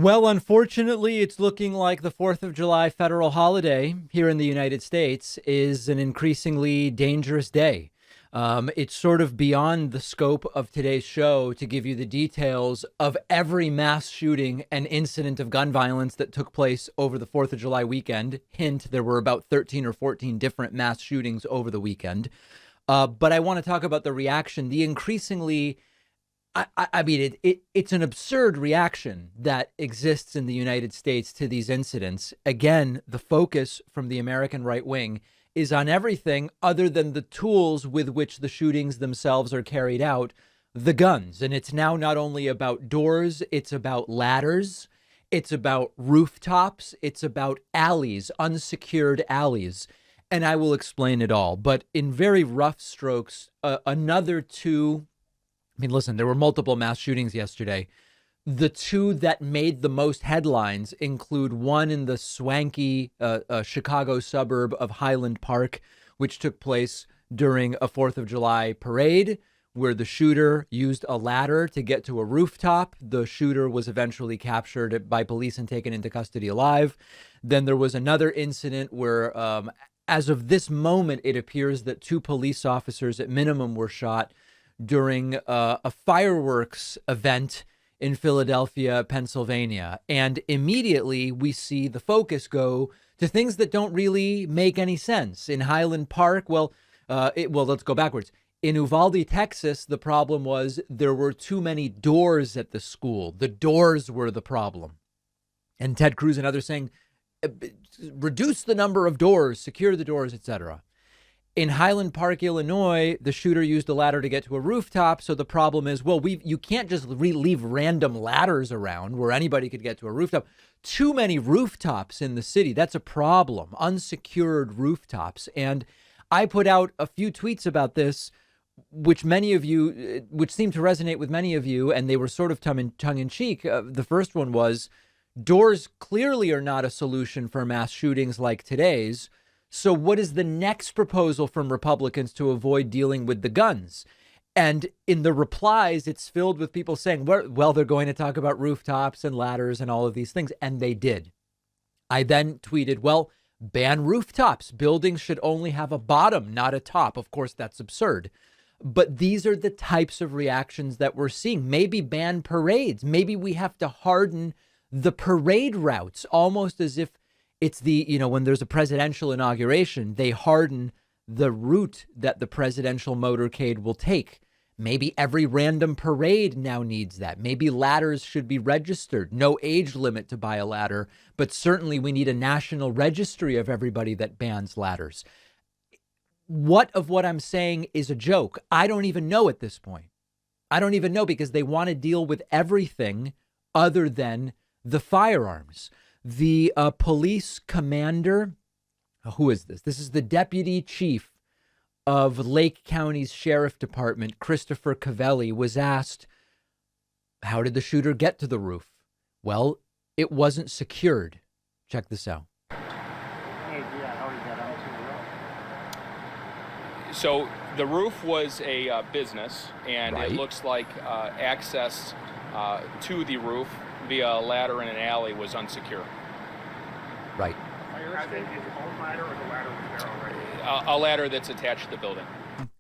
Well, unfortunately, it's looking like the 4th of July federal holiday here in the United States is an increasingly dangerous day. It's sort of beyond the scope of today's show to give you the details of every mass shooting and incident of gun violence that took place over the 4th of July weekend. Hint, there were about 13 or 14 different mass shootings over the weekend. But I want to talk about the reaction, the increasingly I mean, it's an absurd reaction that exists in the United States to these incidents. Again, the focus from the American right wing is on everything other than the tools with which the shootings themselves are carried out, the guns. And it's now not only about doors, it's about ladders, it's about rooftops, it's about alleys, unsecured alleys. And I will explain it all. But in very rough strokes, another two. I mean, listen, there were multiple mass shootings yesterday. The two that made the most headlines include one in the swanky Chicago suburb of Highland Park, which took place during a 4th of July parade, where the shooter used a ladder to get to a rooftop. The shooter was eventually captured by police and taken into custody alive. Then there was another incident where, as of this moment, it appears that two police officers at minimum were shot during a fireworks event in Philadelphia, Pennsylvania. And immediately we see the focus go to things that don't really make any sense. In Highland Park, let's go backwards. In Uvalde, Texas, the problem was there were too many doors at the school. The doors were the problem. And Ted Cruz and others saying, reduce the number of doors, secure the doors, etc. In Highland Park, Illinois, the shooter used a ladder to get to a rooftop. So the problem is, you can't just leave random ladders around where anybody could get to a rooftop. Too many rooftops in the city. That's a problem. Unsecured rooftops. And I put out a few tweets about this, which seemed to resonate with many of you. And they were sort of tongue in cheek. The first one was, doors clearly are not a solution for mass shootings like today's. So what is the next proposal from Republicans to avoid dealing with the guns? And in the replies, it's filled with people saying, well, they're going to talk about rooftops and ladders and all of these things. And they did. I then tweeted, well, ban rooftops. Buildings should only have a bottom, not a top. Of course, that's absurd. But these are the types of reactions that we're seeing. Maybe ban parades. Maybe we have to harden the parade routes, almost as if it's when there's a presidential inauguration, they harden the route that the presidential motorcade will take. Maybe every random parade now needs that. Maybe ladders should be registered. No age limit to buy a ladder, but certainly we need a national registry of everybody that bans ladders. What of what I'm saying is a joke? I don't even know at this point. I don't even know, because they want to deal with everything other than the firearms. The police commander, who is this? This is the deputy chief of Lake County's sheriff department, Christopher Cavelli, was asked, how did the shooter get to the roof? Well, it wasn't secured. Check this out. So the roof was a business, and Right. It looks like access to the roof via a ladder in an alley was unsecure. Right. A ladder that's attached to the building.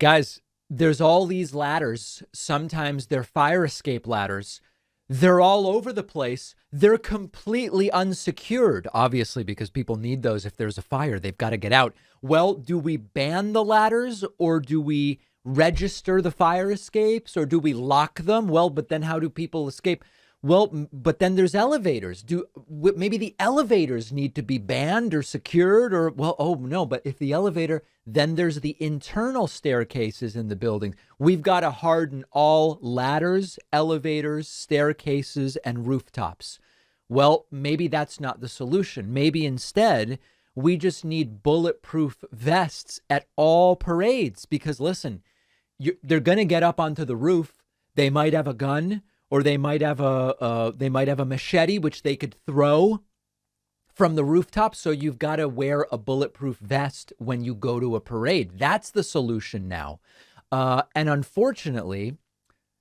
Guys, there's all these ladders. Sometimes they're fire escape ladders. They're all over the place. They're completely unsecured, obviously, because people need those. If there's a fire, they've got to get out. Well, do we ban the ladders, or do we register the fire escapes, or do we lock them? Well, but then how do people escape? Well, but then there's elevators. Maybe the elevators need to be banned or secured, or, oh no, but if the elevator, then there's the internal staircases in the building. We've got to harden all ladders, elevators, staircases, and rooftops. Well, maybe that's not the solution. Maybe instead, we just need bulletproof vests at all parades, because listen, they're going to get up onto the roof. They might have a gun, or they might have a machete, which they could throw from the rooftop. So you've got to wear a bulletproof vest when you go to a parade. That's the solution now. And unfortunately,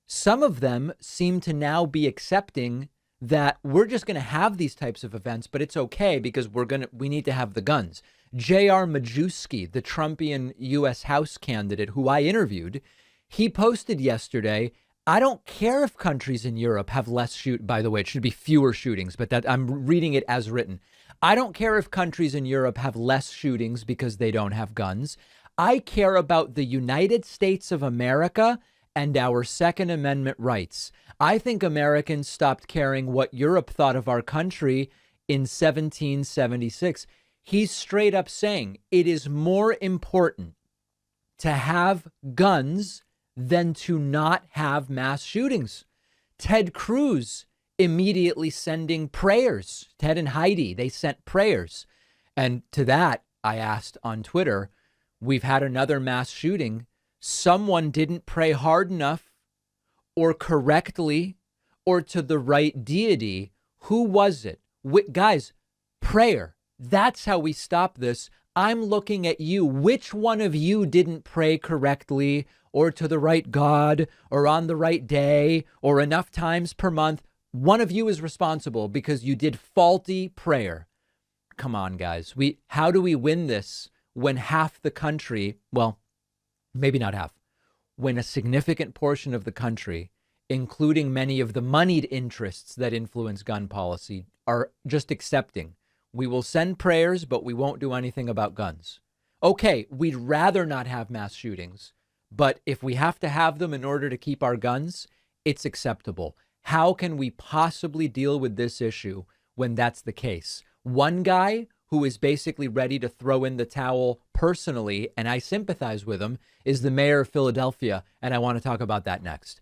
some of them seem to now be accepting that we're just going to have these types of events, but it's okay because we need to have the guns. J.R. Majewski, the Trumpian U.S. House candidate who I interviewed, he posted yesterday, I don't care if countries in Europe have by the way, it should be fewer shootings, but that I'm reading it as written. I don't care if countries in Europe have less shootings because they don't have guns. I care about the United States of America and our Second Amendment rights. I think Americans stopped caring what Europe thought of our country in 1776. He's straight up saying it is more important to have guns than to not have mass shootings. Ted Cruz immediately sending prayers. Ted and Heidi, they sent prayers. And to that, I asked on Twitter, we've had another mass shooting. Someone didn't pray hard enough or correctly or to the right deity. Who was it? Guys, prayer. That's how we stop this. I'm looking at you. Which one of you didn't pray correctly or to the right God or on the right day or enough times per month? One of you is responsible because you did faulty prayer. Come on, guys. How do we win this when half the country, well, maybe not half, when a significant portion of the country, including many of the moneyed interests that influence gun policy, are just accepting? We will send prayers, but we won't do anything about guns. Okay, we'd rather not have mass shootings, but if we have to have them in order to keep our guns, it's acceptable. How can we possibly deal with this issue when that's the case? One guy who is basically ready to throw in the towel personally, and I sympathize with him, is the mayor of Philadelphia, and I want to talk about that next.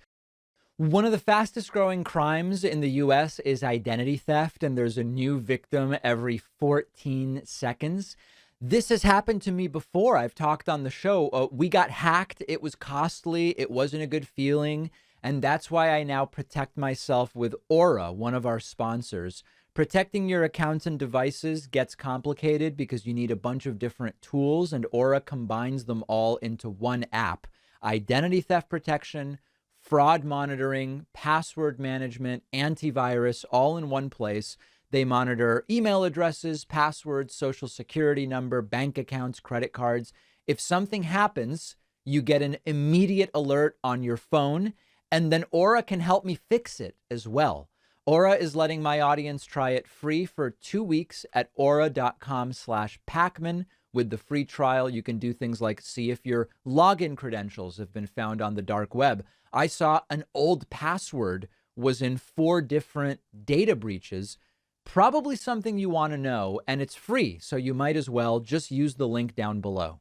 One of the fastest growing crimes in the U.S. is identity theft, and there's a new victim every 14 seconds. This has happened to me before. I've talked on the show. We got hacked. It was costly. It wasn't a good feeling. And that's why I now protect myself with Aura, one of our sponsors. Protecting your accounts and devices gets complicated because you need a bunch of different tools, and Aura combines them all into one app. Identity theft protection, fraud monitoring, password management, antivirus, all in one place. They monitor email addresses, passwords, social security number, bank accounts, credit cards. If something happens, you get an immediate alert on your phone, and then Aura can help me fix it as well. Aura is letting my audience try it free for 2 weeks at aura.com/Pacman. With the free trial, you can do things like see if your login credentials have been found on the dark web. I saw an old password was in 4 different data breaches. Probably something you want to know, and it's free, so you might as well just use the link down below.